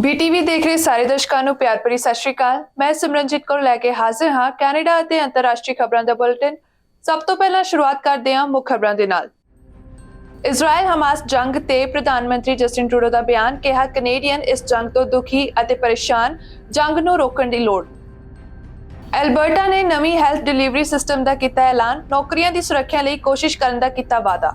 VTV देख रहे ਸਾਰੇ ਦਰਸ਼ਕਾਂ ਨੂੰ ਪਿਆਰ ਭਰੀ ਸਤਿ ਸ਼੍ਰੀ ਅਕਾਲ। ਮੈਂ ਸਿਮਰਨਜੀਤ ਕੌਰ ਲੈ ਕੇ ਹਾਜ਼ਰ ਹਾਂ ਕੈਨੇਡਾ ਅਤੇ ਅੰਤਰਰਾਸ਼ਟਰੀ ਖਬਰਾਂ ਦਾ ਬੁਲੇਟਿਨ। ਸਭ ਤੋਂ ਪਹਿਲਾਂ ਸ਼ੁਰੂਆਤ ਕਰਦੇ ਹਾਂ ਮੁੱਖ ਖਬਰਾਂ ਦੇ ਨਾਲ। ਇਜ਼ਰਾਈਲ ਹਮਾਸ ਜੰਗ ਤੇ ਪ੍ਰਧਾਨ ਮੰਤਰੀ ਜਸਟਿਨ ਟਰੂਡੋ ਦਾ ਬਿਆਨ, ਕਿਹਾ ਕੈਨੇਡੀਅਨ ਇਸ ਜੰਗ ਤੋਂ ਦੁਖੀ ਅਤੇ ਪਰੇਸ਼ਾਨ, ਜੰਗ ਨੂੰ ਰੋਕਣ ਦੀ ਲੋੜ। ਐਲਬਰਟਾ ਨੇ ਨਵੀਂ ਹੈਲਥ ਡਿਲੀਵਰੀ ਸਿਸਟਮ ਦਾ ਕੀਤਾ ਐਲਾਨ, ਨੌਕਰੀਆਂ ਦੀ ਸੁਰੱਖਿਆ ਲਈ ਕੋਸ਼ਿਸ਼ ਕਰਨ ਦਾ ਕੀਤਾ ਵਾਅਦਾ।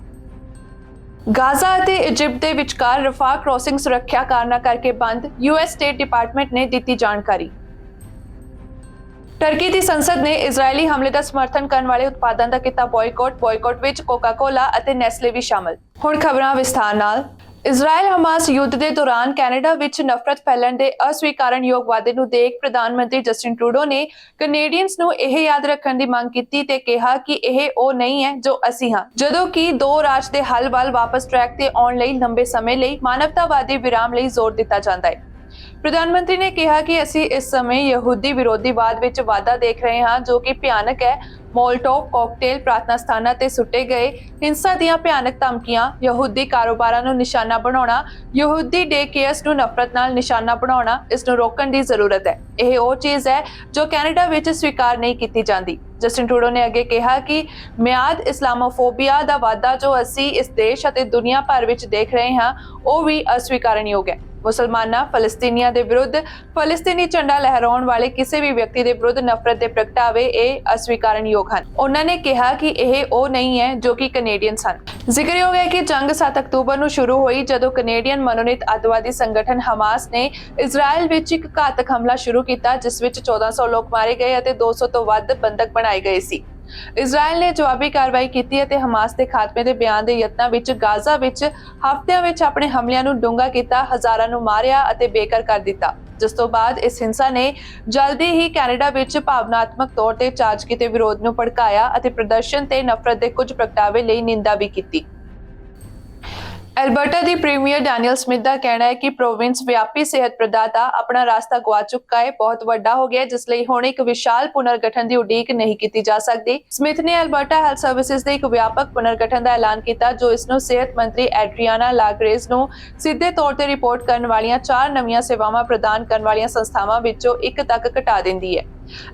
गाजा ਅਤੇ ਇਜਿਪਟ ਦੇ ਵਿਚਕਾਰ ਰਫਾਹ ਕ੍ਰੋਸਿੰਗ ਸੁਰੱਖਿਆ ਕਾਰਨਾਂ ਕਰਕੇ ਬੰਦ, US ਸਟੇਟ ਡਿਪਾਰਟਮੈਂਟ ਨੇ ਦਿੱਤੀ ਜਾਣਕਾਰੀ। ਟਰਕੀ ਦੀ ਸੰਸਦ ਨੇ ਇਜ਼ਰਾਈਲੀ ਹਮਲੇ ਦਾ ਸਮਰਥਨ ਕਰਨ ਵਾਲੇ ਉਤਪਾਦਾਂ ਦਾ ਕੀਤਾ ਬਾਇਕਾਟ ਵਿੱਚ ਕੋਕਾ-ਕੋਲਾ ਅਤੇ ਨੈਸਲੇ ਵੀ ਸ਼ਾਮਲ। ਹੁਣ ਖਬਰਾਂ ਵਿਸਥਾਰ ਨਾਲ। ਇਜ਼ਰਾਈਲ ਹਮਾਸ ਯੁੱਧ ਦੇ ਦੌਰਾਨ ਕੈਨੇਡਾ ਵਿੱਚ ਨਫ਼ਰਤ ਫੈਲਣ ਦੇ ਅਸਵੀਕਾਰਨਯੋਗ ਵਾਅਦੇ ਨੂੰ ਦੇਖ ਪ੍ਰਧਾਨ ਮੰਤਰੀ ਜਸਟਿਨ ਟਰੂਡੋ ਨੇ ਕੈਨੇਡੀਅਨਸ ਨੂੰ ਇਹ ਯਾਦ ਰੱਖਣ ਦੀ ਮੰਗ ਕੀਤੀ ਤੇ ਕਿਹਾ ਕਿ ਇਹ ਉਹ ਨਹੀਂ ਹੈ ਜੋ ਅਸੀਂ ਹਾਂ, ਜਦੋਂ ਕਿ ਦੋ ਰਾਜ ਦੇ ਹੱਲ ਵੱਲ ਵਾਪਸ ਟਰੈਕ ਤੇ ਆਉਣ ਲਈ ਲੰਬੇ ਸਮੇਂ ਲਈ ਮਾਨਵਤਾਵਾਦੀ ਵਿਰਾਮ ਲਈ ਜ਼ੋਰ ਦਿੱਤਾ ਜਾਂਦਾ ਹੈ। ਪ੍ਰਧਾਨ ਮੰਤਰੀ ਨੇ ਕਿਹਾ ਕਿ ਅਸੀਂ ਇਸ ਸਮੇਂ ਯਹੂਦੀ ਵਿਰੋਧੀਵਾਦ ਵਿੱਚ ਵਾਧਾ ਦੇਖ ਰਹੇ ਹਾਂ ਜੋ ਕਿ ਭਿਆਨਕ ਹੈ। ਮੋਲਟੋਵ ਕਾਕਟੇਲ ਪ੍ਰਾਰਥਨਾ ਸਥਾਨਾਂ ਤੇ ਸੁੱਟੇ ਗਏ, ਹਿੰਸਾ ਦੀਆਂ ਭਿਆਨਕ ਧਮਕੀਆਂ, ਯਹੂਦੀ ਕਾਰੋਬਾਰਾਂ ਨੂੰ ਨਿਸ਼ਾਨਾ ਬਣਾਉਣਾ, ਯਹੂਦੀ ਡੇ ਕੇਅਰਸ ਨੂੰ ਨਫ਼ਰਤ ਨਾਲ ਨਿਸ਼ਾਨਾ ਬਣਾਉਣਾ, ਇਸ ਨੂੰ ਰੋਕਣ ਦੀ ਜ਼ਰੂਰਤ ਹੈ। ਇਹ ਉਹ ਚੀਜ਼ ਹੈ ਜੋ ਕੈਨੇਡਾ ਵਿੱਚ ਸਵੀਕਾਰ ਨਹੀਂ ਕੀਤੀ ਜਾਂਦੀ। ਜਸਟਿਨ ਟਰੂਡੋ ਨੇ ਅੱਗੇ ਕਿਹਾ ਕਿ ਮਿਆਦ ਇਸਲਾਮੋਫੋਬੀਆ ਦਾ ਵਾਧਾ ਜੋ ਅਸੀਂ ਇਸ ਦੇਸ਼ ਅਤੇ ਦੁਨੀਆ ਭਰ ਵਿੱਚ ਦੇਖ ਰਹੇ ਹਾਂ ਉਹ ਵੀ ਅਸਵੀਕਾਰਨਯੋਗ ਹੈ। ਮੁਸਲਮਾਨਾਂ, ਫਲਸਤੀਨੀਆਂ ਦੇ ਵਿਰੁੱਧ, ਫਲਸਤੀਨੀ ਝੰਡਾ ਲਹਿਰਾਉਣ ਵਾਲੇ ਕਿਸੇ ਵੀ ਵਿਅਕਤੀ ਦੇ ਵਿਰੁੱਧ ਨਫ਼ਰਤ ਦੇ ਪ੍ਰਗਟਾਵੇ ਇਹ ਅਸਵੀਕਾਰਨਯੋਗ ਹਨ। ਉਹਨਾਂ ਨੇ ਕਿਹਾ ਕਿ ਇਹ ਉਹ ਨਹੀਂ ਹੈ ਜੋ ਕਿ ਕੈਨੇਡੀਅਨਸ ਹਨ। ਜ਼ਿਕਰਯੋਗ ਹੈ ਕਿ ਜੰਗ 7 ਅਕਤੂਬਰ ਨੂੰ ਸ਼ੁਰੂ ਹੋਈ ਜਦੋਂ ਕੈਨੇਡੀਅਨ ਮਨੋਨੀਤ ਅੱਤਵਾਦੀ ਸੰਗਠਨ ਹਮਾਸ ਨੇ ਇਜ਼ਰਾਈਲ ਵਿੱਚ ਇੱਕ ਘਾਤਕ ਹਮਲਾ ਸ਼ੁਰੂ ਕੀਤਾ ਜਿਸ ਵਿੱਚ 1400 ਲੋਕ ਮਾਰੇ ਗਏ ਅਤੇ 200 ਤੋਂ ਵੱਧ ਬੰਦਕ ਬਣਾਏ ਗਏ ਸੀ। ਇਜ਼ਰਾਈਲ ਨੇ ਜਵਾਬੀ ਕਾਰਵਾਈ ਕੀਤੀ ਅਤੇ ਹਮਾਸ ਦੇ ਖਾਤਮੇ ਦੇ ਬਿਆਨ ਦੇ ਯਤਨਾਂ ਵਿੱਚ ਗਾਜ਼ਾ ਵਿੱਚ ਹਫ਼ਤਿਆਂ ਵਿੱਚ ਆਪਣੇ ਹਮਲਿਆਂ ਨੂੰ ਡੂੰਘਾ ਕੀਤਾ, ਹਜ਼ਾਰਾਂ ਨੂੰ ਮਾਰਿਆ ਅਤੇ ਬੇਘਰ ਕਰ ਦਿੱਤਾ, ਜਿਸ ਤੋਂ ਬਾਅਦ ਇਸ ਹਿੰਸਾ ਨੇ ਜਲਦੀ ਹੀ ਕੈਨੇਡਾ ਵਿੱਚ ਭਾਵਨਾਤਮਕ ਤੌਰ ਤੇ ਚਾਰਜ ਕੀਤੇ ਵਿਰੋਧ ਨੂੰ ਭੜਕਾਇਆ ਅਤੇ ਪ੍ਰਦਰਸ਼ਨ ਤੇ ਨਫ਼ਰਤ ਦੇ ਕੁਝ ਪ੍ਰਗਟਾਵੇ ਲਈ ਨਿੰਦਾ ਵੀ ਕੀਤੀ। ਐਲਬਰਟਾ ਦੀ ਪ੍ਰੀਮੀਅਰ ਡੈਨੀਅਲ ਸਮਿਥ ਦਾ ਕਹਿਣਾ ਹੈ ਕਿ ਪ੍ਰੋਵਿੰਸ ਵਿਆਪੀ ਸਿਹਤ ਪ੍ਰਦਾਤਾ ਆਪਣਾ ਰਾਸਤਾ ਗਵਾ ਚੁੱਕਾ ਹੈ, ਬਹੁਤ ਵੱਡਾ ਹੋ ਗਿਆ, ਜਿਸ ਲਈ ਹੁਣ ਇੱਕ ਵਿਸ਼ਾਲ ਪੁਨਰਗਠਨ ਦੀ ਉਡੀਕ ਨਹੀਂ ਕੀਤੀ ਜਾ ਸਕਦੀ। ਸਮਿਥ ਨੇ ਐਲਬਰਟਾ ਹੈਲਥ ਸਰਵਿਸਿਜ਼ ਦੇ ਇੱਕ ਵਿਆਪਕ ਪੁਨਰਗਠਨ ਦਾ ਐਲਾਨ ਕੀਤਾ ਜੋ ਇਸ ਨੂੰ ਸਿਹਤ ਮੰਤਰੀ ਐਡਰੀਆਨਾ ਲਾਗਰੇਜ਼ ਨੂੰ ਸਿੱਧੇ ਤੌਰ ਤੇ ਰਿਪੋਰਟ ਕਰਨ ਵਾਲੀਆਂ 4 ਨਵੀਆਂ ਸੇਵਾਵਾਂ ਪ੍ਰਦਾਨ ਕਰਨ ਵਾਲੀਆਂ ਸੰਸਥਾਵਾਂ ਵਿੱਚੋਂ ਇੱਕ ਤੱਕ ਘਟਾ ਦਿੰਦੀ ਹੈ।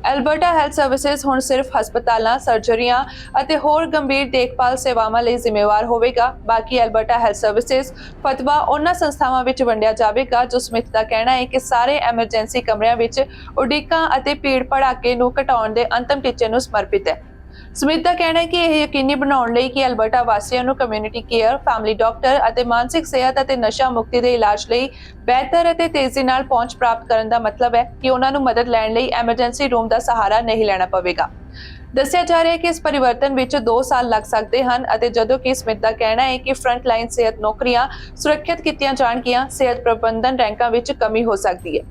ਐਲਬਰਟਾ ਹੈਲਥ ਸਰਵਿਸਿਜ਼ ਹੁਣ ਸਿਰਫ ਹਸਪਤਾਲਾਂ, ਸਰਜਰੀਆਂ ਅਤੇ ਹੋਰ ਗੰਭੀਰ ਦੇਖਭਾਲ ਸੇਵਾਵਾਂ ਲਈ ਜ਼ਿੰਮੇਵਾਰ ਹੋਵੇਗਾ। ਬਾਕੀ ਐਲਬਰਟਾ ਹੈਲਥ ਸਰਵਿਸਿਜ਼ ਫਤਵਾ ਉਹਨਾਂ ਸੰਸਥਾਵਾਂ ਵਿੱਚ ਵੰਡਿਆ ਜਾਵੇਗਾ ਜੋ ਸਮਿਥ ਦਾ ਕਹਿਣਾ ਹੈ ਕਿ ਸਾਰੇ ਐਮਰਜੈਂਸੀ ਕਮਰਿਆਂ ਵਿੱਚ ਉਡੀਕਾਂ ਅਤੇ ਭੀੜ ਭੜਾਕੇ ਨੂੰ ਘਟਾਉਣ ਦੇ ਅੰਤਮ ਟੀਚੇ ਨੂੰ ਸਮਰਪਿਤ ਹੈ। ਸਮਿਥ ਦਾ ਕਹਿਣਾ ਹੈ ਕਿ ਇਹ ਯਕੀਨੀ ਬਣਾਉਣ ਲਈ ਕਿ ਐਲਬਰਟਾ ਵਾਸੀਆਂ ਨੂੰ ਕਮਿਊਨਿਟੀ ਕੇਅਰ, ਫੈਮਿਲੀ ਡਾਕਟਰ ਅਤੇ ਮਾਨਸਿਕ ਸਿਹਤ ਅਤੇ ਨਸ਼ਾ ਮੁਕਤੀ ਦੇ ਇਲਾਜ ਲਈ ਬਿਹਤਰ ਅਤੇ ਤੇਜ਼ੀ ਨਾਲ ਪਹੁੰਚ ਪ੍ਰਾਪਤ ਕਰਨ ਦਾ ਮਤਲਬ ਹੈ ਕਿ ਉਹਨਾਂ ਨੂੰ ਮਦਦ ਲੈਣ ਲਈ ਐਮਰਜੈਂਸੀ ਰੂਮ ਦਾ ਸਹਾਰਾ ਨਹੀਂ ਲੈਣਾ ਪਵੇਗਾ। ਦੱਸਿਆ ਜਾ ਰਿਹਾ ਹੈ ਕਿ ਇਸ ਪਰਿਵਰਤਨ ਵਿੱਚ 2 ਸਾਲ ਲੱਗ ਸਕਦੇ ਹਨ ਅਤੇ ਜਦੋਂ ਕਿ ਸਮਿਥ ਦਾ ਕਹਿਣਾ ਹੈ ਕਿ ਫਰੰਟ ਲਾਈਨ ਸਿਹਤ ਨੌਕਰੀਆਂ ਸੁਰੱਖਿਅਤ ਕੀਤੀਆਂ ਜਾਣਗੀਆਂ, ਸਿਹਤ ਪ੍ਰਬੰਧਨ ਰੈਂਕਾਂ ਵਿੱਚ ਕਮੀ ਹੋ ਸਕਦੀ ਹੈ।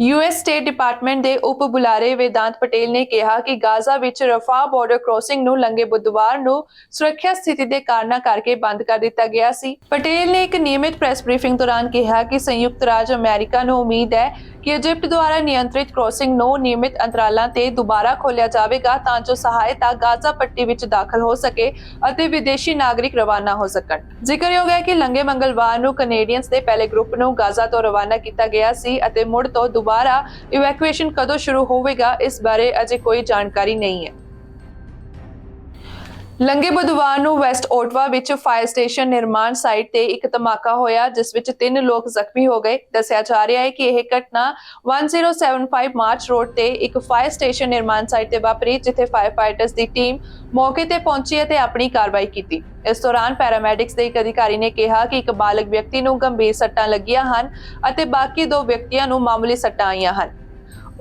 US ਸਟੇਟ ਡਿਪਾਰਟਮੈਂਟ ਦੇ ਉਪ ਬੁਲਾਰੇ ਵੇਦਾਂਤ ਪਟੇਲ ਨੇ ਕਿਹਾ ਕਿ ਗਾਜ਼ਾ ਵਿੱਚ ਰਫਾਹ ਬਾਰਡਰ ਕ੍ਰੋਸਿੰਗ ਨੂੰ ਲੰਘੇ ਬੁੱਧਵਾਰ ਨੂੰ ਸੁਰੱਖਿਆ ਸਥਿਤੀ ਦੇ ਕਾਰਨਾਂ ਕਰਕੇ ਬੰਦ ਕਰ ਦਿੱਤਾ ਗਿਆ ਸੀ। ਪਟੇਲ ਨੇ ਇੱਕ ਨਿਯਮਿਤ ਪ੍ਰੈਸ ਬਰੀਫਿੰਗ ਦੌਰਾਨ ਕਿਹਾ ਕਿ ਸੰਯੁਕਤ ਰਾਜ ਅਮਰੀਕਾ ਨੂੰ ਉਮੀਦ ਹੈ ਕਿ ਇਜਿਪਟ ਦੁਆਰਾ ਨਿਯੰਤਰਿਤ ਕ੍ਰੋਸਿੰਗ ਨੂੰ ਨਿਯਮਿਤ ਅੰਤਰਾਲਾਂ ਤੇ ਦੁਬਾਰਾ ਖੋਲ੍ਹਿਆ ਜਾਵੇਗਾ ਤਾਂ ਜੋ ਸਹਾਇਤਾ ਗਾਜ਼ਾ ਪੱਟੀ ਵਿੱਚ ਦਾਖਲ ਹੋ ਸਕੇ ਅਤੇ ਵਿਦੇਸ਼ੀ ਨਾਗਰਿਕ ਰਵਾਨਾ ਹੋ ਸਕਣ। ਜ਼ਿਕਰਯੋਗ ਹੈ ਕਿ ਲੰਘੇ ਮੰਗਲਵਾਰ ਨੂੰ ਕੈਨੇਡੀਅਨਸ ਦੇ ਪਹਿਲੇ ਗਰੁੱਪ ਨੂੰ ਗਾਜ਼ਾ ਤੋਂ ਰਵਾਨਾ ਕੀਤਾ ਗਿਆ ਸੀ ਅਤੇ ਮੁੜ ਤੋਂ ਦੁਬਾਰਾ ਇਵੈਕੂਏਸ਼ਨ ਕਦੋਂ ਸ਼ੁਰੂ ਹੋਵੇਗਾ ਇਸ ਬਾਰੇ ਅਜੇ ਕੋਈ ਜਾਣਕਾਰੀ ਨਹੀਂ ਹੈ। ਲੰਘੇ ਬੁੱਧਵਾਰ ਨੂੰ ਵੈਸਟ ਓਟਵਾ ਵਿੱਚ ਫਾਇਰ ਸਟੇਸ਼ਨ ਨਿਰਮਾਣ ਸਾਈਟ ਤੇ ਇੱਕ ਧਮਾਕਾ ਹੋਇਆ ਜਿਸ ਵਿੱਚ 3 ਲੋਕ ਜ਼ਖਮੀ ਹੋ ਗਏ। ਦੱਸਿਆ ਜਾ ਰਿਹਾ ਹੈ ਕਿ ਇਹ ਘਟਨਾ 1075 ਮਾਰਚ ਰੋਡ ਤੇ ਇੱਕ ਫਾਇਰ ਸਟੇਸ਼ਨ ਨਿਰਮਾਣ ਸਾਈਟ ਤੇ ਵਾਪਰੀ ਜਿੱਥੇ ਫਾਇਰ ਫਾਈਟਰਸ ਦੀ ਟੀਮ ਮੌਕੇ ਤੇ ਪਹੁੰਚੀ ਅਤੇ ਆਪਣੀ ਕਾਰਵਾਈ ਕੀਤੀ। ਇਸ ਦੌਰਾਨ ਪੈਰਾਮੈਡਿਕਸ ਦੇ ਇੱਕ ਅਧਿਕਾਰੀ ਨੇ ਕਿਹਾ ਕਿ ਇੱਕ ਬਾਲਗ ਵਿਅਕਤੀ ਨੂੰ ਗੰਭੀਰ ਸੱਟਾਂ ਲੱਗੀਆਂ ਹਨ ਅਤੇ ਬਾਕੀ 2 ਵਿਅਕਤੀਆਂ ਨੂੰ ਮਾਮੂਲੀ ਸੱਟਾਂ ਆਈਆਂ ਹਨ।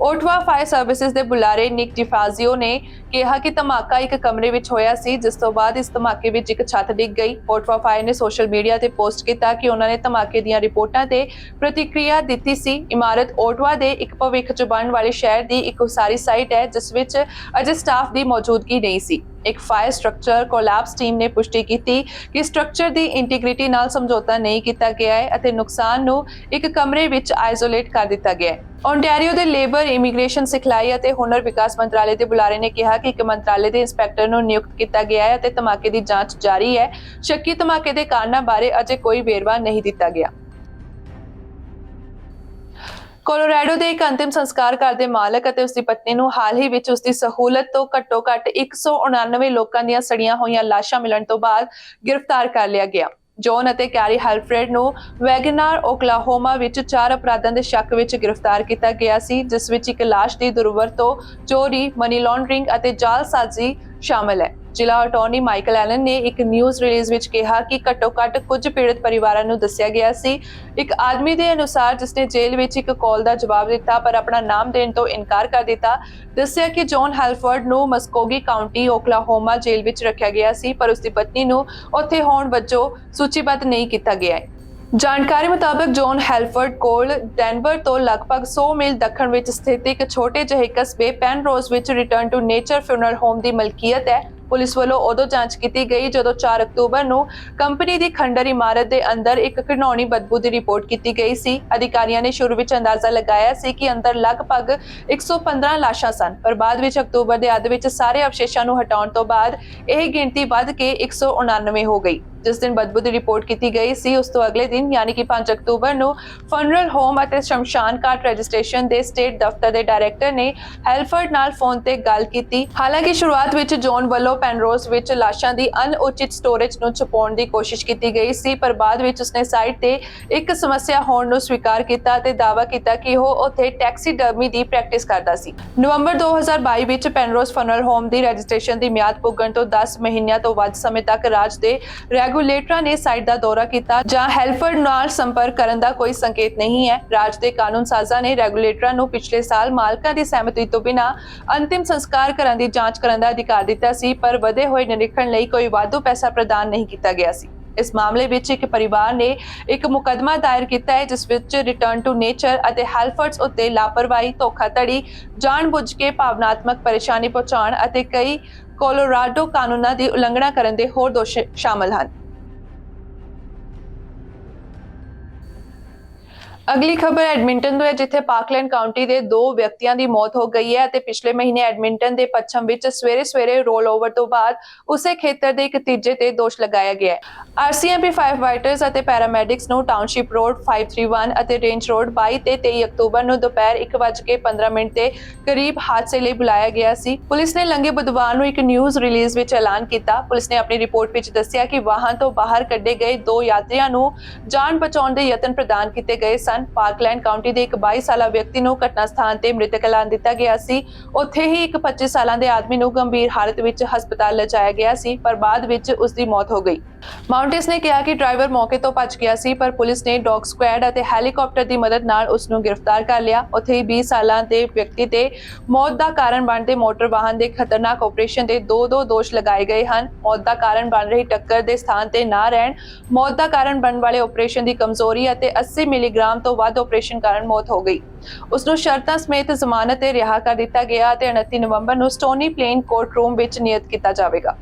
ਓਟਵਾ ਫਾਇਰ ਸਰਵਿਸਿਜ਼ ਦੇ ਬੁਲਾਰੇ ਨਿਕ ਡਿਫਾਜ਼ੀਓ ਨੇ ਕਿਹਾ ਕਿ ਧਮਾਕਾ ਇੱਕ ਕਮਰੇ ਵਿੱਚ ਹੋਇਆ ਸੀ ਜਿਸ ਤੋਂ ਬਾਅਦ ਇਸ ਧਮਾਕੇ ਵਿੱਚ ਇੱਕ ਛੱਤ ਡਿੱਗ ਗਈ। ਓਟਵਾ ਫਾਇਰ ਨੇ ਸੋਸ਼ਲ ਮੀਡੀਆ ਤੇ ਪੋਸਟ ਕੀਤਾ ਕਿ ਉਹਨਾਂ ਨੇ ਧਮਾਕੇ ਦੀਆਂ ਰਿਪੋਰਟਾਂ ਤੇ ਪ੍ਰਤੀਕਿਰਿਆ ਦਿੱਤੀ ਸੀ। ਇਮਾਰਤ ਓਟਵਾ ਦੇ ਇੱਕ ਭਵਿੱਖ 'ਚ ਬਣਨ ਵਾਲੇ ਸ਼ਹਿਰ ਦੀ ਇੱਕ ਉਸਾਰੀ ਸਾਈਟ ਹੈ ਜਿਸ ਵਿੱਚ ਅਜੇ ਸਟਾਫ ਦੀ ਮੌਜੂਦਗੀ ਨਹੀਂ ਸੀ। ਇੱਕ ਫਾਇਰ ਸਟਰਕਚਰ ਕੋਲੈਪਸ ਟੀਮ ਨੇ ਪੁਸ਼ਟੀ ਕੀਤੀ ਕਿ ਸਟਰਕਚਰ ਦੀ ਇੰਟੀਗ੍ਰਿਟੀ ਨਾਲ ਸਮਝੌਤਾ ਨਹੀਂ ਕੀਤਾ ਗਿਆ ਹੈ ਅਤੇ ਨੁਕਸਾਨ ਨੂੰ ਇੱਕ ਕਮਰੇ ਵਿੱਚ ਆਈਸੋਲੇਟ ਕਰ ਦਿੱਤਾ ਗਿਆ ਹੈ। ਓਨਟਾਰੀਓ ਦੇ ਲੇਬਰ, ਇਮੀਗ੍ਰੇਸ਼ਨ, ਸਿਖਲਾਈ ਅਤੇ ਹੁਨਰ ਵਿਕਾਸ ਮੰਤਰਾਲੇ ਦੇ ਬੁਲਾਰੇ ਨੇ ਕਿਹਾ ਕਿ ਇੱਕ ਮੰਤਰਾਲੇ ਦੇ ਇੰਸਪੈਕਟਰ ਨੂੰ ਨਿਯੁਕਤ ਕੀਤਾ ਗਿਆ ਹੈ ਅਤੇ ਧਮਾਕੇ ਦੀ ਜਾਂਚ ਜਾਰੀ ਹੈ। ਸ਼ੱਕੀ ਧਮਾਕੇ ਦੇ ਕਾਰਨਾਂ ਬਾਰੇ ਅਜੇ ਕੋਈ ਵੇਰਵਾ ਨਹੀਂ ਦਿੱਤਾ ਗਿਆ। ਕੋਲੋਰਾਡੋ ਦੇ ਇੱਕ ਅੰਤਿਮ ਸੰਸਕਾਰ ਘਰ ਦੇ ਮਾਲਕ ਅਤੇ ਉਸਦੀ ਪਤਨੀ ਨੂੰ ਹਾਲ ਹੀ ਵਿੱਚ ਉਸਦੀ ਸਹੂਲਤ ਤੋਂ ਘੱਟੋ-ਘੱਟ 199 ਲੋਕਾਂ ਦੀਆਂ ਸੜੀਆਂ ਹੋਈਆਂ ਲਾਸ਼ਾਂ ਮਿਲਣ ਤੋਂ ਬਾਅਦ ਗ੍ਰਿਫਤਾਰ ਕਰ ਲਿਆ ਗਿਆ। ਜੌਨ ਅਤੇ ਕੈਰੀ ਹੈਲਫਰੈਡ ਨੂੰ ਵੈਗਨਾਰ, ਓਕਲਾਹੋਮਾ ਵਿੱਚ 4 ਅਪਰਾਧਾਂ ਦੇ ਸ਼ੱਕ ਵਿੱਚ ਗ੍ਰਿਫਤਾਰ ਕੀਤਾ ਗਿਆ ਸੀ, ਜਿਸ ਵਿੱਚ ਇੱਕ ਲਾਸ਼ ਦੀ ਦੁਰਵਰਤੋਂ, ਚੋਰੀ, ਮਨੀ ਲਾਂਡਰਿੰਗ ਅਤੇ ਜਾਲਸਾਜ਼ੀ ਸ਼ਾਮਲ ਹੈ। ਜ਼ਿਲ੍ਹਾ ਅਟਾਰਨੀ ਮਾਈਕਲ ਐਲਨ ਨੇ ਇੱਕ ਨਿਊਜ਼ ਰਿਲੀਜ਼ ਵਿੱਚ ਕਿਹਾ ਕਿ ਘੱਟੋ-ਘੱਟ ਕੁਝ ਪੀੜਤ ਪਰਿਵਾਰਾਂ ਨੂੰ ਦੱਸਿਆ ਗਿਆ ਸੀ। ਇੱਕ ਆਦਮੀ ਦੇ ਅਨੁਸਾਰ ਜਿਸਨੇ ਜੇਲ੍ਹ ਵਿੱਚ ਇੱਕ ਕਾਲ ਦਾ ਜਵਾਬ ਦਿੱਤਾ ਪਰ ਆਪਣਾ ਨਾਮ ਦੇਣ ਤੋਂ ਇਨਕਾਰ ਕਰ ਦਿੱਤਾ, ਦੱਸਿਆ ਕਿ ਜੌਨ ਹੈਲਫਰਡ ਨੂੰ ਮਸਕੋਗੀ ਕਾਉਂਟੀ, ਓਕਲਾਹੋਮਾ ਜੇਲ੍ਹ ਵਿੱਚ ਰੱਖਿਆ ਗਿਆ ਸੀ ਪਰ ਉਸਦੀ ਪਤਨੀ ਨੂੰ ਉੱਥੇ ਹੋਣ ਵਜੋਂ ਸੂਚੀਬੱਧ ਨਹੀਂ ਕੀਤਾ ਗਿਆ ਹੈ। ਜਾਣਕਾਰੀ ਮੁਤਾਬਕ ਜੌਨ ਹੈਲਫਰਡ ਕੋਲ ਡੈਨਵਰ ਤੋਂ ਲਗਭਗ 100 ਮੀਲ ਦੱਖਣ ਵਿੱਚ ਸਥਿਤ ਇੱਕ ਛੋਟੇ ਜਿਹੇ ਕਸਬੇ ਪੈਨਰੋਜ਼ ਵਿੱਚ return to nature funeral home ਦੀ ਮਲਕੀਅਤ ਹੈ। ਪੁਲਿਸ ਵੱਲੋਂ ਉਦੋਂ ਜਾਂਚ ਕੀਤੀ ਗਈ ਜਦੋਂ 4 ਅਕਤੂਬਰ ਨੂੰ ਕੰਪਨੀ ਦੀ ਖੰਡਰ ਇਮਾਰਤ ਦੇ ਅੰਦਰ ਇੱਕ ਘਿਨੌਣੀ ਬਦਬੂ ਦੀ ਰਿਪੋਰਟ ਕੀਤੀ ਗਈ ਸੀ। ਅਧਿਕਾਰੀਆਂ ਨੇ ਸ਼ੁਰੂ ਵਿੱਚ ਅੰਦਾਜ਼ਾ ਲਗਾਇਆ ਸੀ ਕਿ ਅੰਦਰ ਲਗਭਗ 115 ਲਾਸ਼ਾਂ ਸਨ, ਪਰ ਬਾਅਦ ਵਿੱਚ ਅਕਤੂਬਰ ਦੇ ਅੱਧ ਵਿੱਚ ਸਾਰੇ ਅਵਸ਼ੇਸ਼ਾਂ ਨੂੰ ਹਟਾਉਣ ਤੋਂ ਬਾਅਦ ਇਹ ਗਿਣਤੀ ਵੱਧ ਕੇ 199 ਹੋ ਗਈ। ਜਿਸ ਦਿਨ ਬਦਬੂ ਦੀ ਰਿਪੋਰਟ ਕੀਤੀ ਗਈ ਸੀ ਉਸ ਤੋਂ ਅਗਲੇ ਦਿਨ ਯਾਨੀ ਕਿ 5 ਅਕਤੂਬਰ ਨੂੰ ਫਨਰਲ ਹੋਮ ਅਤੇ ਸ਼ਮਸ਼ਾਨ ਘਾਟ ਰਜਿਸਟ੍ਰੇਸ਼ਨ ਦੇ ਸਟੇਟ ਦਫ਼ਤਰ ਦੇ ਡਾਇਰੈਕਟਰ ਨੇ ਹੈਲਫਰਡ ਨਾਲ ਫੋਨ ਤੇ ਗੱਲ ਕੀਤੀ। ਹਾਲਾਂਕਿ ਸ਼ੁਰੂਆਤ ਵਿੱਚ ਜੌਨ ਵੱਲੋਂ ਪੈਨਰੋਜ਼ ਵਿੱਚ ਲਾਸ਼ਾਂ ਦੀ ਅਣਉਚਿਤ ਸਟੋਰੇਜ ਨੂੰ ਛੁਪਾਉਣ ਦੀ ਕੋਸ਼ਿਸ਼ ਕੀਤੀ ਗਈ ਸੀ, ਪਰ ਬਾਅਦ ਵਿੱਚ ਉਸਨੇ ਸਾਈਟ ਤੇ ਇੱਕ ਸਮੱਸਿਆ ਹੋਣ ਨੂੰ ਸਵੀਕਾਰ ਕੀਤਾ ਅਤੇ ਦਾਅਵਾ ਕੀਤਾ ਕਿ ਉਹ ਉੱਥੇ ਟੈਕਸੀਡਰਮੀ ਦੀ ਪ੍ਰੈਕਟਿਸ ਕਰਦਾ ਸੀ। ਨਵੰਬਰ 2022 ਵਿੱਚ ਪੈਨਰੋਜ਼ ਫਨਰਲ ਹੋਮ ਦੀ ਰਜਿਸਟ੍ਰੇਸ਼ਨ ਦੀ ਮਿਆਦ ਪੁੱਗਣ ਤੋਂ 10 ਮਹੀਨਿਆਂ ਤੋਂ ਵੱਧ ਸਮੇਂ ਤੱਕ ਰਾਜ ਦੇ ਰੈਗੂਲੇਟਰਾਂ ਨੇ ਸਾਈਟ ਦਾ ਦੌਰਾ ਕੀਤਾ ਜਾਂ ਹੈਲਫਰਡ ਨਾਲ ਸੰਪਰਕ ਕਰਨ ਦਾ ਕੋਈ ਸੰਕੇਤ ਨਹੀਂ ਹੈ। ਰਾਜ ਦੇ ਕਾਨੂੰਨ ਸਾਜ਼ਾਂ ਨੇ ਰੈਗੂਲੇਟਰਾਂ ਨੂੰ ਪਿਛਲੇ ਸਾਲ ਮਾਲਕਾਂ ਦੀ ਸਹਿਮਤੀ ਤੋਂ ਬਿਨਾਂ ਅੰਤਿਮ ਸੰਸਕਾਰ ਕਰਨ ਦੀ ਜਾਂਚ ਕਰਨ ਦਾ ਅਧਿਕਾਰ ਦਿੱਤਾ ਸੀ, ਪਰ ਵਧੇ ਹੋਏ ਨਿਰੀਖਣ ਲਈ ਕੋਈ ਵਾਧੂ ਪੈਸਾ ਪ੍ਰਦਾਨ ਨਹੀਂ ਕੀਤਾ ਗਿਆ ਸੀ। ਇਸ ਮਾਮਲੇ ਵਿੱਚ ਇੱਕ ਪਰਿਵਾਰ ਨੇ ਇੱਕ ਮੁਕੱਦਮਾ ਦਾਇਰ ਕੀਤਾ ਹੈ ਜਿਸ ਵਿੱਚ ਰਿਟਰਨ ਟੂ ਨੇਚਰ ਅਤੇ ਹੈਲਫਰਡਸ ਉੱਤੇ ਲਾਪਰਵਾਹੀ, ਧੋਖਾਧੜੀ, ਜਾਣਬੁੱਝ ਕੇ ਭਾਵਨਾਤਮਕ ਪਰੇਸ਼ਾਨੀ ਪਹੁੰਚਾਉਣ ਅਤੇ ਕਈ ਕੋਲੋਰਾਡੋ ਕਾਨੂੰਨਾਂ ਦੀ ਉਲੰਘਣਾ ਕਰਨ ਦੇ ਹੋਰ ਦੋਸ਼ ਸ਼ਾਮਲ ਹਨ। ਅਗਲੀ ਖਬਰ ਐਡਮਿੰਟਨ ਤੋਂ ਹੈ, ਜਿੱਥੇ ਪਾਰਕਲੈਂਡ ਕਾਉਂਟੀ ਦੇ 2 ਵਿਅਕਤੀਆਂ ਦੀ ਮੌਤ ਹੋ ਗਈ ਹੈ ਅਤੇ ਪਿਛਲੇ ਮਹੀਨੇ ਐਡਮਿੰਟਨ ਦੇ ਪੱਛਮ ਵਿੱਚ ਸਵੇਰੇ ਰੋਲ ਓਵਰ ਤੋਂ ਬਾਅਦ ਉਸੇ ਖੇਤਰ ਦੇ ਇੱਕ ਤੀਜੇ ਤੇ ਦੋਸ਼ ਲਗਾਇਆ ਗਿਆ ਹੈ। RCMP ਫਾਇਰ ਫਾਈਟਰਸ ਅਤੇ ਪੈਰਾਮੈਡਿਕਸ ਨੂੰ ਟਾਊਨਸ਼ਿਪ ਰੋਡ 531 ਅਤੇ ਰੇਂਜ ਰੋਡ 22 ਤੇ 23 ਅਕਤੂਬਰ ਨੂੰ ਦੁਪਹਿਰ 1:15 ਦੇ ਕਰੀਬ ਹਾਦਸੇ ਲਈ ਬੁਲਾਇਆ ਗਿਆ ਸੀ। ਪੁਲਿਸ ਨੇ ਲੰਘੇ ਬੁੱਧਵਾਰ ਨੂੰ ਇੱਕ ਨਿਊਜ਼ ਰਿਲੀਜ਼ ਵਿੱਚ ਐਲਾਨ ਕੀਤਾ। ਪੁਲਿਸ ਨੇ ਆਪਣੀ ਰਿਪੋਰਟ ਵਿੱਚ ਦੱਸਿਆ ਕਿ ਵਾਹਨ ਤੋਂ ਬਾਹਰ ਕੱਢੇ ਗਏ 2 ਯਾਤਰੀਆਂ ਨੂੰ ਜਾਨ ਬਚਾਉਣ ਦੇ ਯਤਨ ਪ੍ਰਦਾਨ ਕੀਤੇ ਗਏ ਸਨ। ਪਾਰਕਲੈਂਡ ਕਾਉਂਟੀ ਦੇ ਇੱਕ 22 ਸਾਲਾ ਵਿਅਕਤੀ ਨੂੰ ਘਟਨਾ ਸਥਾਨ ਤੇ ਮ੍ਰਿਤਕ ਐਲਾਨ ਦਿੱਤਾ ਗਿਆ ਸੀ। ਉੱਥੇ ਹੀ ਇੱਕ 25 ਸਾਲਾਂ ਦੇ ਆਦਮੀ ਨੂੰ ਗੰਭੀਰ ਹਾਲਤ ਵਿੱਚ ਹਸਪਤਾਲ ਲਿਜਾਇਆ ਗਿਆ ਸੀ, ਪਰ ਬਾਅਦ ਵਿੱਚ ਉਸ ਦੀ ਮੌਤ ਹੋ ਗਈ। ਮਾਊਂਟੇਸ ਨੇ ਕਿਹਾ ਕਿ ਡਰਾਈਵਰ ਮੌਕੇ ਤੋਂ ਭੱਜ ਗਿਆ ਸੀ, ਪਰ ਪੁਲਿਸ ਨੇ ਡੌਗ ਸਕੁਐਡ ਅਤੇ ਹੈਲੀਕਾਪਟਰ ਦੀ ਮਦਦ ਨਾਲ ਉਸ ਨੂੰ ਗ੍ਰਿਫਤਾਰ ਕਰ ਲਿਆ। ਉੱਥੇ ਹੀ 20 ਸਾਲਾਂ ਦੇ ਵਿਅਕਤੀ ਤੇ ਮੌਤ ਦਾ ਕਾਰਨ ਬਣਦੇ ਮੋਟਰ ਵਾਹਨ ਦੇ ਖਤਰਨਾਕ ਆਪਰੇਸ਼ਨ ਦੇ 2 ਦੋਸ਼ ਲਗਾਏ ਗਏ ਹਨ। ਮੌਤ ਦਾ ਕਾਰਨ ਬਣ ਰਹੀ ਟੱਕਰ ਦੇ ਸਥਾਨ ਤੇ ਨਾ ਰਹਿਣ, ਮੌਤ ਦਾ ਕਾਰਨ ਬਣਨ ਵਾਲੇ ਆਪਰੇਸ਼ਨ ਦੀ ਕਮਜ਼ੋਰੀ ਅਤੇ 80 ਮਿਲੀਗ੍ਰਾਮ ਤੋਂ ਵੱਧ ਆਪਰੇਸ਼ਨ ਕਾਰਨ ਮੌਤ ਹੋ ਗਈ। ਉਸ ਨੂੰ ਸ਼ਰਤਾਂ ਸਮੇਤ ਜ਼ਮਾਨਤ ਤੇ ਰਿਹਾ ਕਰ ਦਿੱਤਾ ਗਿਆ ਅਤੇ 29 ਨਵੰਬਰ ਨੂੰ ਸਟੋਨੀ ਪਲੇਨ ਕੋਰਟ ਰੂਮ ਵਿੱਚ ਨਿਯਤ ਕੀਤਾ ਜਾਵੇਗਾ।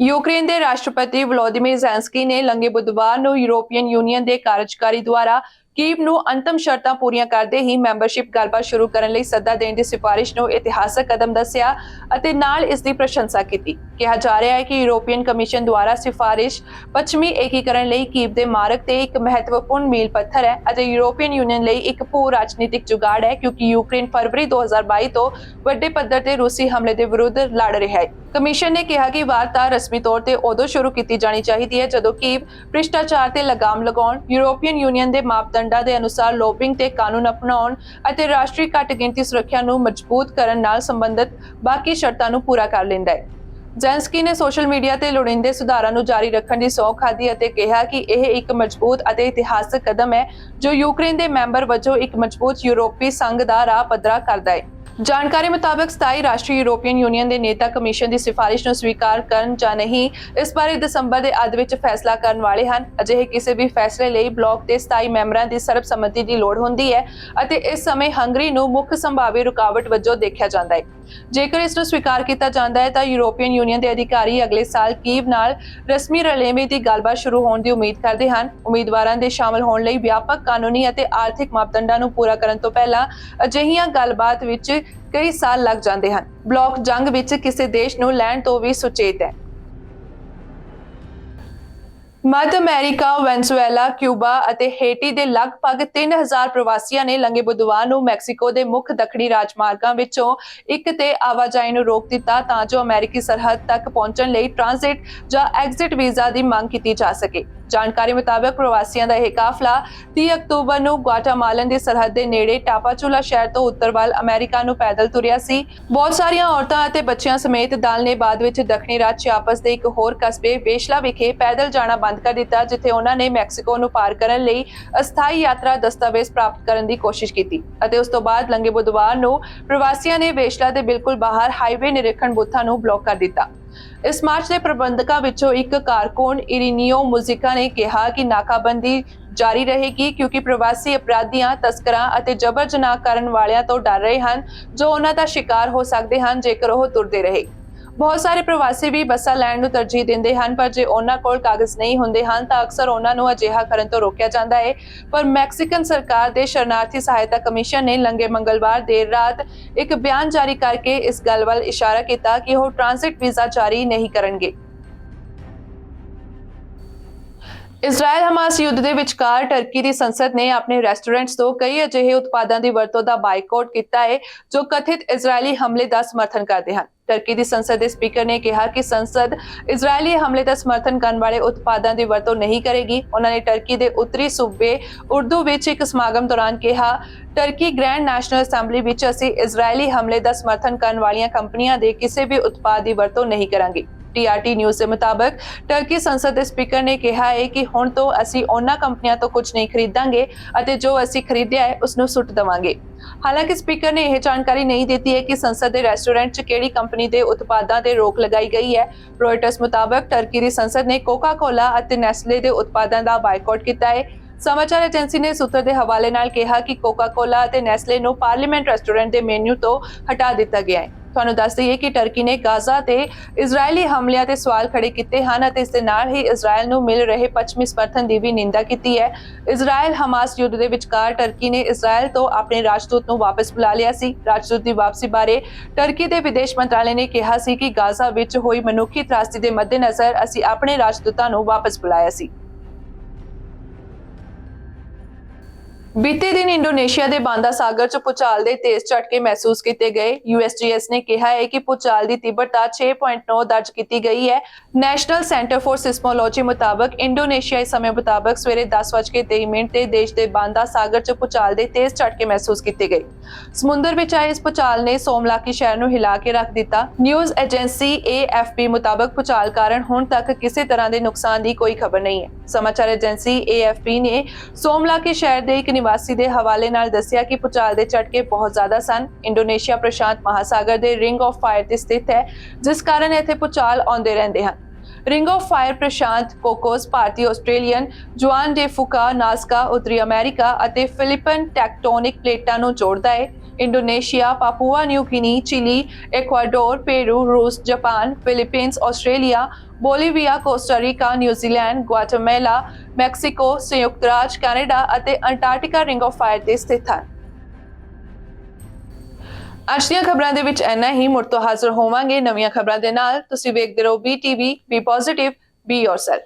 ਯੂਕਰੇਨ ਦੇ ਰਾਸ਼ਟਰਪਤੀ ਵਲੋਦੀਮੀਰ ਜ਼ੈਲੈਂਸਕੀ ਨੇ ਲੰਘੇ ਬੁੱਧਵਾਰ ਨੂੰ ਯੂਰੋਪੀਅਨ ਯੂਨੀਅਨ ਦੇ ਕਾਰਜਕਾਰੀ ਦੁਆਰਾ ਕੀਵ ਨੂੰ ਅੰਤਮ ਸ਼ਰਤਾਂ ਪੂਰੀਆਂ ਕਰਦੇ ਹੀ ਮੈਂਬਰਸ਼ਿਪ ਗੱਲਬਾਤ ਸ਼ੁਰੂ ਕਰਨ ਲਈ ਸੱਦਾ ਦੇਣ ਦੀ ਸਿਫਾਰਿਸ਼ ਨੂੰ ਇਤਿਹਾਸਕ ਕਦਮ ਦੱਸਿਆ ਅਤੇ ਨਾਲ ਇਸ ਦੀ ਪ੍ਰਸ਼ੰਸਾ ਕੀਤੀ। ਕਿਹਾ ਜਾ ਰਿਹਾ ਹੈ ਕਿ ਯੂਰੋਪੀਅਨ ਕਮਿਸ਼ਨ ਦੁਆਰਾ ਸਿਫਾਰਿਸ਼ ਪੱਛਮੀ ਏਕੀਕਰਨ ਲਈ ਕੀਵ ਦੇ ਮਾਰਗ ਤੇ ਇੱਕ ਮਹੱਤਵਪੂਰਨ ਮੀਲ ਪੱਥਰ ਹੈ ਅਤੇ ਯੂਰੋਪੀਅਨ ਯੂਨੀਅਨ ਲਈ ਇੱਕ ਭੂ ਰਾਜਨੀਤਿਕ ਜੁਗਾੜ ਹੈ, ਕਿਉਂਕਿ ਯੂਕਰੇਨ ਫਰਵਰੀ 2022 ਤੋਂ ਵੱਡੇ ਪੱਧਰ ਤੇ ਰੂਸੀ ਹਮਲੇ ਦੇ ਵਿਰੁੱਧ ਲੜ ਰਿਹਾ ਹੈ। ਕਮਿਸ਼ਨ ਨੇ ਕਿਹਾ ਕਿ ਵਾਰਤਾ ਰਸਮੀ ਤੌਰ ਤੇ ਉਦੋਂ ਸ਼ੁਰੂ ਕੀਤੀ ਜਾਣੀ ਚਾਹੀਦੀ ਹੈ ਜਦੋਂ ਕੀਵ ਭ੍ਰਿਸ਼ਟਾਚਾਰ ਤੇ ਲਗਾਮ ਲਗਾਉਣ, ਯੂਰੋਪੀਅਨ ਯੂਨੀਅਨ ਦੇ ਮਾਪਦੰਡਾਂ ਦੇ ਅਨੁਸਾਰ ਲੋਬਿੰਗ ਤੇ ਕਾਨੂੰਨ ਅਪਣਾਉਣ ਅਤੇ ਰਾਸ਼ਟਰੀ ਘੱਟ ਗਿਣਤੀ ਸੁਰੱਖਿਆ ਨੂੰ ਮਜ਼ਬੂਤ ਕਰਨ ਨਾਲ ਸੰਬੰਧਿਤ ਬਾਕੀ ਸ਼ਰਤਾਂ ਨੂੰ ਪੂਰਾ ਕਰ ਲੈਂਦਾ ਹੈ। ਜ਼ੈਲੈਂਸਕੀ ਨੇ ਸੋਸ਼ਲ ਮੀਡੀਆ ਤੇ ਲੋੜੀਂਦੇ ਸੁਧਾਰਾਂ ਨੂੰ ਜਾਰੀ ਰੱਖਣ ਦੀ ਸਹੁੰ ਖਾਧੀ ਅਤੇ ਕਿਹਾ ਕਿ ਇਹ ਇੱਕ ਮਜ਼ਬੂਤ ਅਤੇ ਇਤਿਹਾਸਕ ਕਦਮ ਹੈ ਜੋ ਯੂਕਰੇਨ ਦੇ ਮੈਂਬਰ ਵਜੋਂ ਇੱਕ ਮਜ਼ਬੂਤ ਯੂਰਪੀ ਸੰਘ ਦਾ ਰਾਹ ਪੱਧਰਾ ਕਰਦਾ ਹੈ। ਜਾਣਕਾਰੀ ਮੁਤਾਬਕ 27 ਰਾਸ਼ਟਰੀ ਯੂਰੋਪੀਅਨ ਯੂਨੀਅਨ ਦੇ ਨੇਤਾ ਕਮਿਸ਼ਨ ਦੀ ਸਿਫਾਰਿਸ਼ ਨੂੰ ਸਵੀਕਾਰ ਕਰਨ ਜਾਂ ਨਹੀਂ ਇਸ ਬਾਰੇ ਦਸੰਬਰ ਦੇ ਅੱਧ ਵਿੱਚ ਫੈਸਲਾ ਕਰਨ ਵਾਲੇ ਹਨ। ਅਜਿਹੇ ਕਿਸੇ ਵੀ ਫੈਸਲੇ ਲਈ ਬਲਾਕ ਦੇ 27 ਮੈਂਬਰਾਂ ਦੀ ਸਰਬਸੰਮਤੀ ਦੀ ਲੋੜ ਹੁੰਦੀ ਹੈ ਅਤੇ ਇਸ ਸਮੇਂ ਹੰਗਰੀ ਨੂੰ ਮੁੱਖ ਸੰਭਾਵੀ ਰੁਕਾਵਟ ਵਜੋਂ ਦੇਖਿਆ ਜਾਂਦਾ ਹੈ। ਜੇਕਰ ਇਸ ਨੂੰ ਸਵੀਕਾਰ ਕੀਤਾ ਜਾਂਦਾ ਹੈ ਤਾਂ ਯੂਰੋਪੀਅਨ ਯੂਨੀਅਨ ਦੇ ਅਧਿਕਾਰੀ ਅਗਲੇ ਸਾਲ ਕੀਵ ਨਾਲ ਰਸਮੀ ਰਲੇਵੇਂ ਦੀ ਗੱਲਬਾਤ ਸ਼ੁਰੂ ਹੋਣ ਦੀ ਉਮੀਦ ਕਰਦੇ ਹਨ। ਉਮੀਦਵਾਰਾਂ ਦੇ ਸ਼ਾਮਲ ਹੋਣ ਲਈ ਵਿਆਪਕ ਕਾਨੂੰਨੀ ਅਤੇ ਆਰਥਿਕ ਮਾਪਦੰਡਾਂ ਨੂੰ ਪੂਰਾ ਕਰਨ ਤੋਂ ਪਹਿਲਾਂ ਅਜਿਹੀਆਂ ਗੱਲਬਾਤ ਵਿੱਚ ਕਈ ਸਾਲ ਲੱਗ ਜਾਂਦੇ ਹਨ। ਬਲਾਕ ਜੰਗ ਵਿੱਚ ਕਿਸੇ ਦੇਸ਼ ਨੂੰ ਲੈਣ ਤੋਂ ਵੀ ਸੁਚੇਤ ਹੈ। ਮੱਧ ਅਮਰੀਕਾ, ਵੈਨਜ਼ੂਏਲਾ, ਕਿਊਬਾ ਅਤੇ ਹੇਟੀ ਦੇ ਲਗਭਗ 3000 ਪ੍ਰਵਾਸੀਆਂ ਨੇ ਲੰਘੇ ਬੁੱਧਵਾਰ ਨੂੰ ਮੈਕਸੀਕੋ ਦੇ ਮੁੱਖ ਦੱਖਣੀ ਰਾਜਮਾਰਗਾਂ ਵਿੱਚੋਂ ਇੱਕ ਤੇ ਆਵਾਜਾਈ ਨੂੰ ਰੋਕ ਦਿੱਤਾ ਤਾਂ ਜੋ ਅਮਰੀਕੀ ਸਰਹੱਦ ਤੱਕ ਪਹੁੰਚਣ ਲਈ ਟ੍ਰਾਂਜ਼ਿਟ ਜਾਂ ਐਗਜ਼ਿਟ ਵੀਜ਼ਾ ਦੀ ਮੰਗ ਕੀਤੀ ਜਾ ਸਕੇ। ਜਾਣਕਾਰੀ ਮੁਤਾਬਕ ਪ੍ਰਵਾਸੀਆਂ ਦਾ ਇਹ ਕਾਫਲਾ 30 ਅਕਤੂਬਰ ਨੂੰ ਗੁਆਟਾਮਾਲਨ ਦੀ ਸਰਹੱਦ ਦੇ ਨੇੜੇ ਟਾਪਾਚੁਲਾ ਸ਼ਹਿਰ ਤੋਂ ਉੱਤਰ ਵੱਲ ਅਮਰੀਕਾ ਨੂੰ ਪੈਦਲ ਤੁਰਿਆ ਸੀ। ਬਹੁਤ ਸਾਰੀਆਂ ਔਰਤਾਂ ਅਤੇ ਬੱਚਿਆਂ ਸਮੇਤ ਦਲ ਨੇ ਬਾਅਦ ਵਿੱਚ ਦੱਖਣੀ ਰਾਜ ਚਿਆਪਸ ਦੇ ਇੱਕ ਹੋਰ ਕਸਬੇ ਵੇਸ਼ਲਾ ਵਿਖੇ ਪੈਦਲ ਜਾਣਾ ਬੰਦ ਕਰ ਦਿੱਤਾ, ਜਿੱਥੇ ਉਹਨਾਂ ਨੇ ਮੈਕਸੀਕੋ ਨੂੰ ਪਾਰ ਕਰਨ ਲਈ ਅਸਥਾਈ ਯਾਤਰਾ ਦਸਤਾਵੇਜ਼ ਪ੍ਰਾਪਤ ਕਰਨ ਦੀ ਕੋਸ਼ਿਸ਼ ਕੀਤੀ ਅਤੇ ਉਸ ਤੋਂ ਬਾਅਦ ਲੰਘੇ ਬੁੱਧਵਾਰ ਨੂੰ ਪ੍ਰਵਾਸੀਆਂ ਨੇ ਵੇਸ਼ਲਾ ਦੇ ਬਿਲਕੁਲ ਬਾਹਰ ਹਾਈਵੇ ਨਿਰੀਖਣ ਬੂਥਾਂ ਨੂੰ ਬਲੌਕ ਕਰ ਦਿੱਤਾ। ਇਸ ਮਾਰਚ ਦੇ ਪ੍ਰਬੰਧਕਾਂ ਵਿੱਚੋਂ ਇੱਕ ਕਾਰਕੁਨ ਇਰੀਨੀਓ ਮੁਜ਼ਿਕਾ ਨੇ ਕਿਹਾ ਕਿ ਨਾਕਾਬੰਦੀ ਜਾਰੀ ਰਹੇਗੀ ਕਿਉਂਕਿ ਪ੍ਰਵਾਸੀ ਅਪਰਾਧੀਆਂ, ਤਸਕਰਾਂ ਅਤੇ ਜਬਰ ਜਨਾਹ ਕਰਨ ਵਾਲਿਆਂ ਤੋਂ ਡਰ ਰਹੇ ਹਨ ਜੋ ਉਹਨਾਂ ਦਾ ਸ਼ਿਕਾਰ ਹੋ ਸਕਦੇ ਹਨ ਜੇਕਰ ਉਹ ਤੁਰਦੇ ਰਹੇ। ਬਹੁਤ ਸਾਰੇ ਪ੍ਰਵਾਸੀ ਵੀ ਬੱਸਾਂ ਲੈਣ ਨੂੰ ਤਰਜੀਹ ਦਿੰਦੇ ਹਨ, ਪਰ ਜੇ ਉਹਨਾਂ ਕੋਲ ਕਾਗਜ਼ ਨਹੀਂ ਹੁੰਦੇ ਹਨ ਤਾਂ ਅਕਸਰ ਉਹਨਾਂ ਨੂੰ ਅਜਿਹਾ ਕਰਨ ਤੋਂ ਰੋਕਿਆ ਜਾਂਦਾ ਹੈ। ਪਰ ਮੈਕਸੀਕਨ ਸਰਕਾਰ ਦੇ ਸ਼ਰਨਾਰਥੀ ਸਹਾਇਤਾ ਕਮਿਸ਼ਨ ਨੇ ਲੰਘੇ ਮੰਗਲਵਾਰ ਦੇਰ ਰਾਤ ਇੱਕ ਬਿਆਨ ਜਾਰੀ ਕਰਕੇ ਇਸ ਗੱਲ ਵੱਲ ਇਸ਼ਾਰਾ ਕੀਤਾ ਕਿ ਉਹ ਟ੍ਰਾਂਜ਼ਿਟ ਵੀਜ਼ਾ ਜਾਰੀ ਨਹੀਂ ਕਰਨਗੇ। ਇਜ਼ਰਾਈਲ ਹਮਾਸ ਯੁੱਧ ਦੇ ਵਿਚਕਾਰ ਟਰਕੀ ਦੀ ਸੰਸਦ ਨੇ ਆਪਣੇ ਰੈਸਟੋਰੈਂਟਸ ਤੋਂ ਕਈ ਅਜਿਹੇ ਉਤਪਾਦਾਂ ਦੀ ਵਰਤੋਂ ਦਾ ਬਾਈਕਾਟ ਕੀਤਾ ਹੈ ਜੋ ਕਥਿਤ ਇਜ਼ਰਾਈਲੀ ਹਮਲੇ ਦਾ ਸਮਰਥਨ ਕਰਦੇ ਹਨ। ਟਰਕੀ ਦੀ ਸੰਸਦ ਦੇ ਸਪੀਕਰ ਨੇ ਕਿਹਾ ਕਿ ਸੰਸਦ ਇਜ਼ਰਾਈਲੀ ਹਮਲੇ ਦਾ ਸਮਰਥਨ ਕਰਨ ਵਾਲੇ ਉਤਪਾਦਾਂ ਦੀ ਵਰਤੋਂ ਨਹੀਂ ਕਰੇਗੀ। ਉਹਨਾਂ ਨੇ ਟਰਕੀ ਦੇ ਉੱਤਰੀ ਸੂਬੇ ਉਰਦੂ ਵਿੱਚ ਇੱਕ ਸਮਾਗਮ ਦੌਰਾਨ ਕਿਹਾ, ਟਰਕੀ ਗ੍ਰੈਂਡ ਨੈਸ਼ਨਲ ਅਸੈਂਬਲੀ ਵਿੱਚ ਅਸੀਂ ਇਜ਼ਰਾਈਲੀ ਹਮਲੇ ਦਾ ਸਮਰਥਨ ਕਰਨ ਵਾਲੀਆਂ ਕੰਪਨੀਆਂ ਦੇ ਕਿਸੇ ਵੀ ਉਤਪਾਦ ਦੀ ਵਰਤੋਂ ਨਹੀਂ ਕਰਾਂਗੇ। TRT ਨਿਊਜ਼ ਦੇ ਮੁਤਾਬਕ ਟਰਕੀ ਸੰਸਦ ਦੇ ਸਪੀਕਰ ਨੇ ਕਿਹਾ ਹੈ ਕਿ ਹੁਣ ਤੋਂ ਅਸੀਂ ਉਹਨਾਂ ਕੰਪਨੀਆਂ ਤੋਂ ਕੁਝ ਨਹੀਂ ਖਰੀਦਾਂਗੇ ਅਤੇ ਜੋ ਅਸੀਂ ਖਰੀਦਿਆ ਹੈ ਉਸ ਨੂੰ ਸੁੱਟ ਦੇਵਾਂਗੇ। ਹਾਲਾਂਕਿ ਸਪੀਕਰ ਨੇ ਇਹ ਜਾਣਕਾਰੀ ਨਹੀਂ ਦਿੱਤੀ ਹੈ ਕਿ ਸੰਸਦ ਦੇ ਰੈਸਟੋਰੈਂਟ 'ਚ ਕਿਹੜੀ ਕੰਪਨੀ ਦੇ ਉਤਪਾਦਾਂ ਤੇ ਰੋਕ ਲਗਾਈ ਗਈ ਹੈ। ਰੋਇਟਰਸ ਮੁਤਾਬਕ ਟਰਕੀ ਦੀ ਸੰਸਦ ਨੇ ਕੋਕਾ ਕੋਲਾ ਅਤੇ ਨੈਸਲੇ ਦੇ ਉਤਪਾਦਾਂ ਦਾ ਬਾਈਕਾਟ ਕੀਤਾ ਹੈ। ਸਮਾਚਾਰ ਏਜੰਸੀ ਨੇ ਸੂਤਰ ਦੇ ਹਵਾਲੇ ਨਾਲ ਕਿਹਾ ਕਿ ਕੋਕਾ ਕੋਲਾ ਅਤੇ ਨੈਸਲੇ ਨੂੰ ਪਾਰਲੀਮੈਂਟ ਰੈਸਟੋਰੈਂਟ ਦੇ ਮੈਨੂ ਤੋਂ ਹਟਾ ਦਿੱਤਾ ਗਿਆ ਹੈ। ਤੁਹਾਨੂੰ ਦੱਸ ਦਈਏ ਕਿ ਟਰਕੀ ਨੇ ਗਾਜ਼ਾ ਤੇ ਇਜ਼ਰਾਈਲੀ ਹਮਲਿਆਂ ਤੇ ਸਵਾਲ ਖੜੇ ਕੀਤੇ ਹਨ ਅਤੇ ਇਸ ਦੇ ਨਾਲ ਹੀ ਇਜ਼ਰਾਈਲ ਨੂੰ ਮਿਲ ਰਹੇ ਪੱਛਮੀ ਸਮਰਥਨ ਦੀ ਵੀ ਨਿੰਦਾ ਕੀਤੀ ਹੈ। ਇਜ਼ਰਾਈਲ ਹਮਾਸ ਯੁੱਧ ਦੇ ਵਿਚਕਾਰ ਟਰਕੀ ਨੇ ਇਜ਼ਰਾਈਲ ਤੋਂ ਆਪਣੇ ਰਾਜਦੂਤ ਨੂੰ ਵਾਪਸ ਬੁਲਾ ਲਿਆ ਸੀ। ਰਾਜਦੂਤ ਦੀ ਵਾਪਸੀ ਬਾਰੇ ਟਰਕੀ ਦੇ ਵਿਦੇਸ਼ ਮੰਤਰਾਲੇ ਨੇ ਕਿਹਾ ਸੀ ਕਿ ਗਾਜ਼ਾ ਵਿੱਚ ਹੋਈ ਮਨੁੱਖੀ ਤਰਾਸਦੀ ਦੇ ਮੱਦੇਨਜ਼ਰ ਅਸੀਂ ਆਪਣੇ ਰਾਜਦੂਤਾਂ ਨੂੰ ਵਾਪਸ ਬੁਲਾਇਆ ਸੀ। ਬੀਤੇ ਦਿਨ ਇੰਡੋਨੇਸ਼ੀਆ ਦੇ ਬਾਂਦਾ ਸਾਗਰ 'ਚ ਭੂਚਾਲ ਦੇ ਤੇਜ਼ ਝਟਕੇ ਮਹਿਸੂਸ ਕੀਤੇ ਗਏ। USGS ਨੇ ਕਿਹਾ ਹੈ ਕਿ ਭੂਚਾਲ ਦੀ ਤੀਬਰਤਾ 6.9 ਦਰਜ ਕੀਤੀ ਗਈ ਹੈ। ਨੈਸ਼ਨਲ ਸੈਂਟਰ ਫॉर ਸਿਸਮੋਲੋਜੀ ਮੁਤਾਬਕ ਇੰਡੋਨੇਸ਼ੀਆਈ ਸਮੇਂ ਮੁਤਾਬਕ ਸਵੇਰੇ 10:23 ਤੇ ਦੇਸ਼ ਦੇ ਬਾਂਦਾ ਸਾਗਰ 'ਚ ਭੂਚਾਲ ਦੇ ਤੇਜ਼ ਝਟਕੇ ਮਹਿਸੂਸ ਕੀਤੇ ਗਏ। ਸਮੁੰਦਰ ਵਿੱਚ ਆਏ ਇਸ ਭੂਚਾਲ ਨੇ ਸੋਮਲਾਕੀ ਸ਼ਹਿਰ ਨੂੰ ਹਿਲਾ ਕੇ ਰੱਖ ਦਿੱਤਾ। ਨਿਊਜ਼ ਏਜੰਸੀ AFP ਮੁਤਾਬਕ ਭੂਚਾਲ ਕਾਰਨ ਹੁਣ ਤੱਕ ਕਿਸੇ ਤਰ੍ਹਾਂ ਦੇ ਨੁਕਸਾਨ ਦੀ ਕੋਈ ਖਬਰ ਨਹੀਂ ਹੈ। ਸਮਾਚਾਰ ਏਜੰਸੀ AFP ਨੇ ਸੋਮਲਾਕੀ ਸ਼ਹਿਰ ਦੇ ਇੱਕ ਨਿਵਾਸੀ ਦੇ ਹਵਾਲੇ ਨਾਲ ਦੱਸਿਆ ਕਿ ਭੂਚਾਲ ਦੇ ਝਟਕੇ ਬਹੁਤ ਜ਼ਿਆਦਾ ਸਨ। ਇੰਡੋਨੇਸ਼ੀਆ ਪ੍ਰਸ਼ਾਂਤ ਮਹਾਸਾਗਰ ਦੇ ਰਿੰਗ ਆਫ ਫਾਇਰ ਤੇ ਸਥਿਤ ਹੈ, ਜਿਸ ਕਾਰਨ ਇੱਥੇ ਭੂਚਾਲ ਆਉਂਦੇ ਰਹਿੰਦੇ ਹਨ। ਰਿੰਗ ਆਫ ਫਾਇਰ ਪ੍ਰਸ਼ਾਂਤ, ਕੋਕੋਸ, ਭਾਰਤੀ Australian, Juan de Fuca, Nazca, ਉੱਤਰੀ ਅਮਰੀਕਾ ਅਤੇ ਫਿਲੀਪੀਨ ਟੈਕਟੋਨਿਕ ਪਲੇਟਾਂ ਨੂੰ ਜੋੜਦਾ ਹੈ। Indonesia, Papua New Guinea, Chile, Ecuador, Peru, ਰੂਸ, Japan, Philippines, Australia, Bolivia, Costa Rica, New Zealand, Guatemala, Mexico, ਸੰਯੁਕਤ ਰਾਜ, ਕੈਨੇਡਾ ਅਤੇ ਅੰਟਾਰਕਟਿਕਾ ਰਿੰਗ ਆਫ ਫਾਇਰ ਦੇ ਸਥਿਤ ਹਨ। ਅੱਜ ਦੀਆਂ ਖਬਰਾਂ ਦੇ ਵਿੱਚ ਇੰਨਾ ਹੀ। ਮੁੜ ਤੋਂ ਹਾਜ਼ਰ ਹੋਵਾਂਗੇ ਨਵੀਆਂ ਖਬਰਾਂ ਦੇ ਨਾਲ। ਤੁਸੀਂ ਵੇਖਦੇ ਰਹੋ BTV, B positive, B yourself.